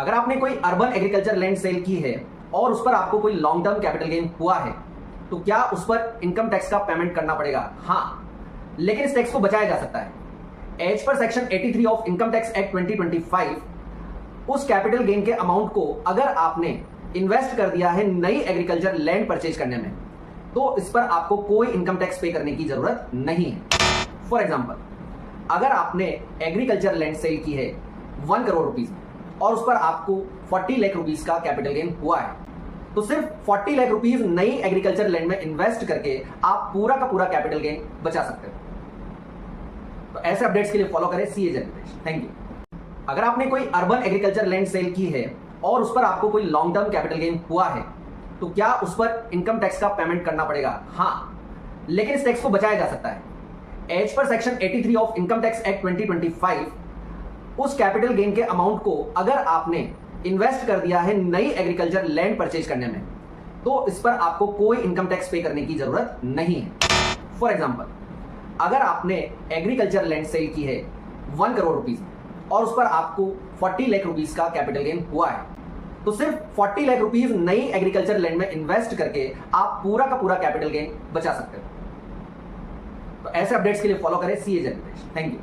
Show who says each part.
Speaker 1: अगर आपने कोई अर्बन एग्रीकल्चर लैंड सेल की है और उस पर आपको कोई लॉन्ग टर्म कैपिटल गेन हुआ है तो क्या उस पर इनकम टैक्स का पेमेंट करना पड़ेगा? हाँ, लेकिन इस टैक्स को बचाया जा सकता है। एज पर section 83 of income tax act 2025 उस कैपिटल गेन के अमाउंट को अगर आपने इन्वेस्ट कर दिया है नई एग्रीकल्चर लैंड परचेज करने में तो इस पर आपको कोई इनकम टैक्स पे करने की जरूरत नहीं है। फॉर एग्जाम्पल, अगर आपने एग्रीकल्चर लैंड सेल की है 1 करोड़ रुपीज और उस पर आपको 40 लाख रुपीज का कैपिटल गेन हुआ है तो सिर्फ 40 लाख रुपीज नई एग्रीकल्चर लैंड में इन्वेस्ट करके आप पूरा का पूरा कैपिटल गेन बचा सकते हो। तो ऐसे अपडेट्स के लिए फॉलो करें सीए जनरेशन। Thank you. अगर आपने कोई अर्बन एग्रीकल्चर लैंड सेल की है और उस पर आपको कोई लॉन्ग टर्म कैपिटल गेन हुआ है तो क्या उस पर इनकम टैक्स का पेमेंट करना पड़ेगा? हाँ, लेकिन इस टैक्स को बचाया जा सकता है। एज पर section 83 of income tax act 2025 उस कैपिटल गेन के अमाउंट को अगर आपने इन्वेस्ट कर दिया है नई एग्रीकल्चर लैंड परचेज करने में तो इस पर आपको कोई इनकम टैक्स पे करने की जरूरत नहीं है। फॉर एग्जाम्पल, अगर आपने एग्रीकल्चर लैंड सेल की है 1 करोड़ रुपीज और उस पर आपको 40 लाख रुपीज का कैपिटल गेन हुआ है तो सिर्फ 40 लाख रुपीज नई एग्रीकल्चर लैंड में इन्वेस्ट करके आप पूरा का पूरा कैपिटल गेन बचा सकते हो। तो ऐसे अपडेट्स के लिए फॉलो करें सीए जनरेशन। Thank you.